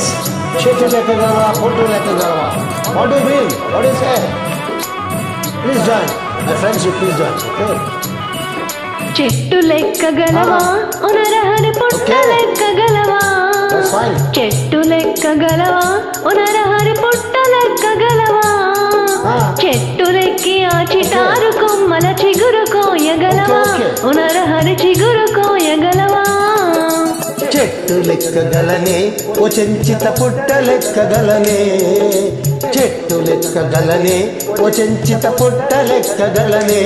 Yes. చెట్టు లెక్కగలవా పొట్టు లెక్కగలవా? What do you mean? What do you say? Please join. My friends, you please join. Okay. చెట్టు లెక్కగలవా ఉనరహరి పుట్ట లెక్కగలవా? That's fine. చెట్టు లెక్కగలవా ఉనరహరి పుట్ట లెక్కగలవా? చెట్టు లెక్కి ఆ చిటారు కొమ్మల చిగురు కోయగలవా? ఉనరహరి చిగురు కోయగలవా? చెట్టు లెక్కగలనే ఓ చెంచిత పుట్ట లెక్కగలనే. చెట్టు లెక్కగలనే ఓ చెంచిత పుట్ట లెక్కగలనే.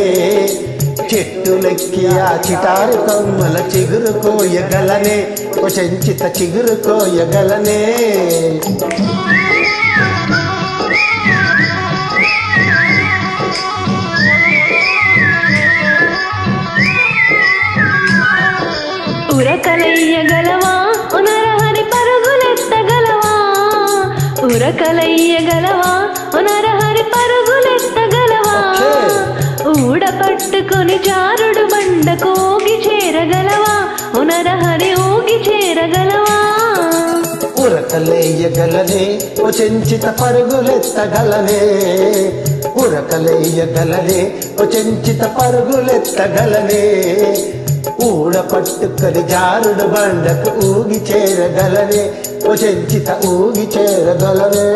చెట్టు లెక్కి ఆ చిటారు కొమ్మల చిగురు కోయగలనే. ఓ చెంచిత చిగురు కోయగలనే. ఉరకలయ్యగలవా ఉనరహరి పరుగులెత్తగలవా? ఉరకలయ్యగలవా ఉనరహరి పరుగులెత్తగలవా? ఊడ పట్టుకుని చారుడు బండ కోగి చేరగలవా? ఉనరహరి ఊగి చేరగలవా? ఉరకలేయగలనే ఓ చెంచిత పరుగులెత్తగలనే. ఉరకలేయగలనే ఓ చెంచిత పరుగులెత్తగలనే. ఊడ పట్టుకొని జారుడు బండకు ఊగి చేరగలనే. ఓ చెంచిత ఊగి చేరగలనే.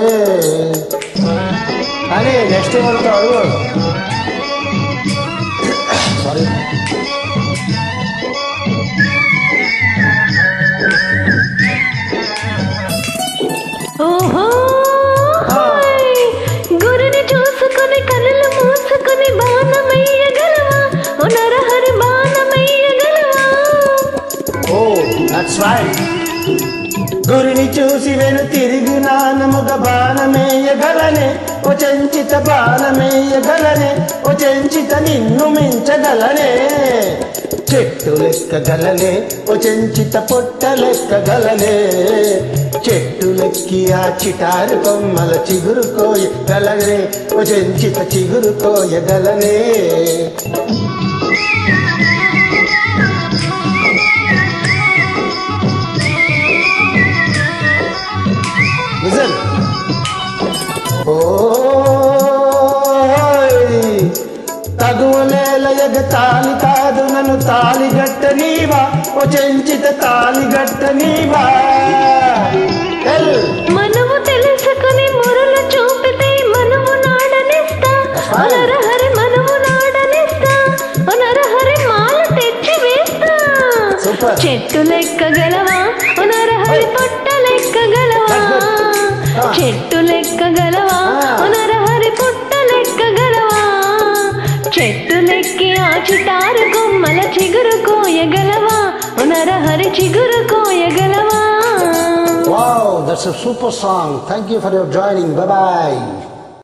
అని నెక్స్ట్ పడతాడు. సారీ. ఓహో గురిని చూసుకుని కనులు మూసుకుని బాణమయ్యగలవా? ఉనరహరి బాణమయ్యగలవా? That's right. గురిని చూసి వెను తిరిగి నానముగ బాణమేయగలనే. ఓ చెంచిత బాణమేయగలనే. ఓ చెంచిత నిన్ను మించగలనే. చెట్టు లెక్కగలనే ఓ చెంచిత పొట్ట లెక్కగలనే. చెట్టు లెక్కి ఆ చిటారు కొమ్మల చిగురు కోయగలనే. ఓ చెంచిత చిగురు కోయగలనే. Listen. తగువలేల ఎగతాళి కాదు నన్ను తాళిగట్టనీవా? ఓ చెంచిత తాళిగట్టనీవా? మనము తెలుసుకుని మురలు చూపితే మనము నాడనిస్తా. ఉనరహరి మనము నాడనిస్తా. ఉనరహరి మాల తెచ్చి వేస్తా. చెట్టు లెక్కగలవా ఉనరహరి పుట్ట లెక్కగలవా? చెట్టు లెక్కగలవా ఉనరహరి పుట్ట లెక్కగలవా? చెట్టు లెక్కి ఆ చిటారు కొమ్మల చిగురు కోయగలవా? ఉనరహరి చిగురు కోయగలవా? Wow, that's a super song. Thank you for your joining. Bye-bye.